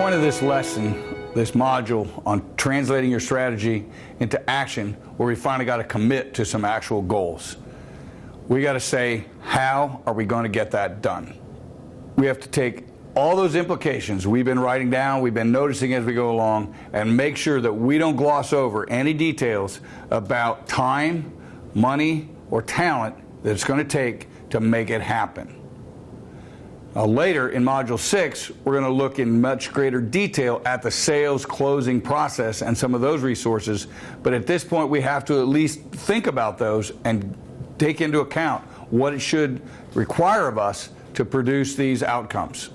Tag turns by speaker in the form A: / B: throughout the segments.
A: point of this lesson, this module on translating your strategy into action, where we finally got to commit to some actual goals. We got to say, how are we going to get that done? We have to take all those implications we've been writing down, we've been noticing as we go along, and make sure that we don't gloss over any details about time, money, or talent that it's going to take to make it happen. Later in Module 6, we're going to look in much greater detail at the sales closing process and some of those resources, but at this point we have to at least think about those and take into account what it should require of us to produce these outcomes.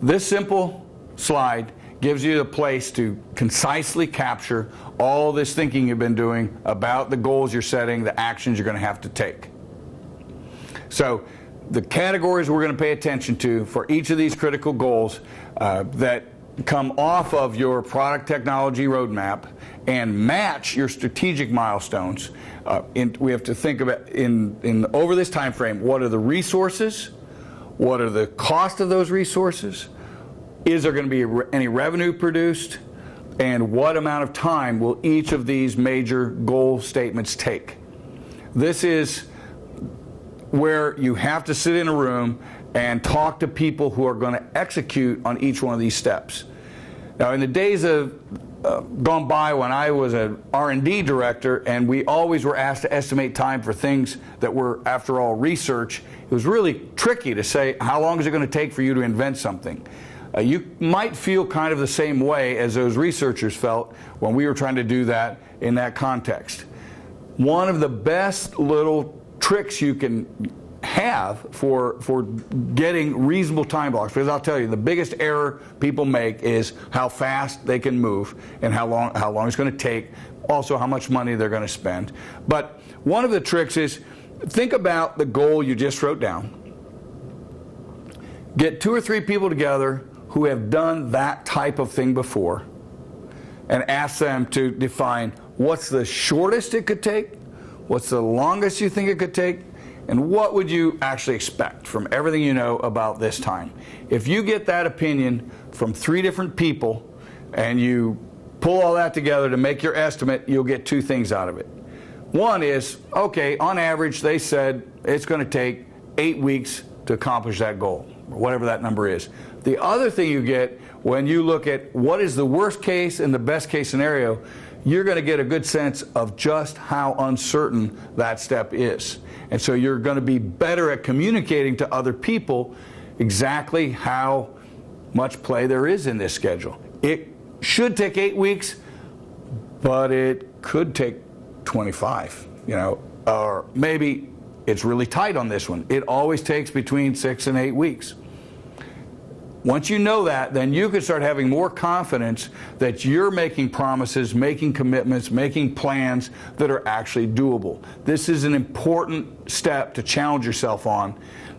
A: This simple slide gives you a place to concisely capture all this thinking you've been doing about the goals you're setting, the actions you're going to have to take. So the categories we're going to pay attention to for each of these critical goals that come off of your product technology roadmap and match your strategic milestones. We have to think about over this time frame, what are the resources? What are the cost of those resources? Is there going to be any revenue produced? And what amount of time will each of these major goal statements take? This is where you have to sit in a room and talk to people who are going to execute on each one of these steps. Now, in the days of gone by when I was an R&D director and we always were asked to estimate time for things that were, after all, research, it was really tricky to say, how long is it going to take for you to invent something? You might feel kind of the same way as those researchers felt when we were trying to do that in that context. One of the best little tricks you can have for getting reasonable time blocks, because I'll tell you, the biggest error people make is how fast they can move and how long it's going to take, also how much money they're going to spend. But one of the tricks is, think about the goal you just wrote down. Get 2 or 3 people together who have done that type of thing before and ask them to define what's the shortest it could take, what's the longest you think it could take, and what would you actually expect from everything you know about this time. If you get that opinion from 3 different people and you pull all that together to make your estimate, you'll get 2 things out of it. One is, okay, on average they said it's going to take 8 weeks to accomplish that goal, or whatever that number is. The other thing you get when you look at what is the worst case and the best case scenario, you're going to get a good sense of just how uncertain that step is. And so you're going to be better at communicating to other people exactly how much play there is in this schedule. It should take 8 weeks, but it could take 25, or maybe it's really tight on this one. It always takes between 6 and 8 weeks. Once you know that, then you can start having more confidence that you're making promises, making commitments, making plans that are actually doable. This is an important step to challenge yourself on,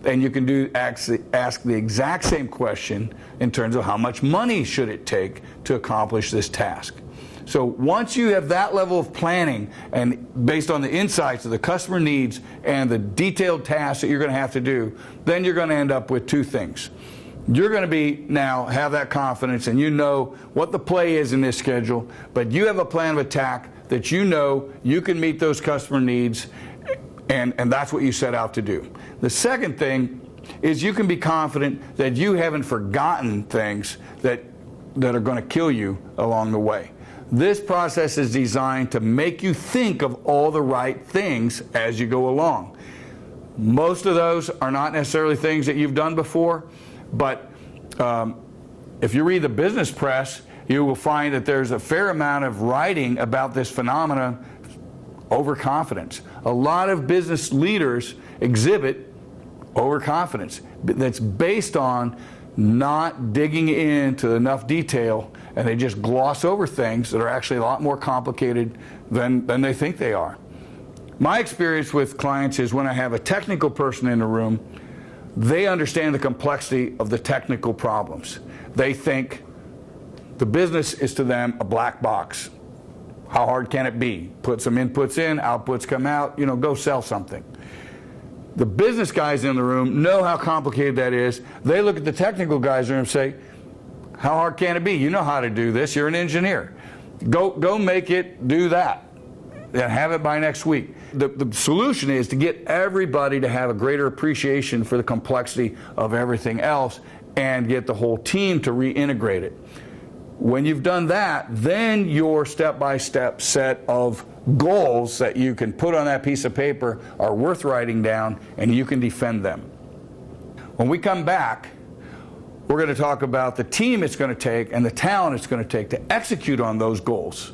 A: and you can ask the exact same question in terms of how much money should it take to accomplish this task. So once you have that level of planning, and based on the insights of the customer needs and the detailed tasks that you're going to have to do, then you're going to end up with 2 things. You're going to now have that confidence, and you know what the play is in this schedule, but you have a plan of attack that you know you can meet those customer needs, and that's what you set out to do. The second thing is you can be confident that you haven't forgotten things that are going to kill you along the way. This process is designed to make you think of all the right things as you go along. Most of those are not necessarily things that you've done before, but if you read the business press, you will find that there's a fair amount of writing about this phenomenon, overconfidence. A lot of business leaders exhibit overconfidence that's based on not digging into enough detail, and they just gloss over things that are actually a lot more complicated than they think they are. My experience with clients is when I have a technical person in the room, they understand the complexity of the technical problems. They think the business is to them a black box. How hard can it be? Put some inputs in, outputs come out, go sell something. The business guys in the room know how complicated that is. They look at the technical guys in the room and say, How hard can it be? You know how to do this. You're an engineer. Go make it do that. And have it by next week. The solution is to get everybody to have a greater appreciation for the complexity of everything else and get the whole team to reintegrate it. When you've done that, then your step-by-step set of goals that you can put on that piece of paper are worth writing down, and you can defend them. When we come back, we're going to talk about the team it's going to take and the talent it's going to take to execute on those goals.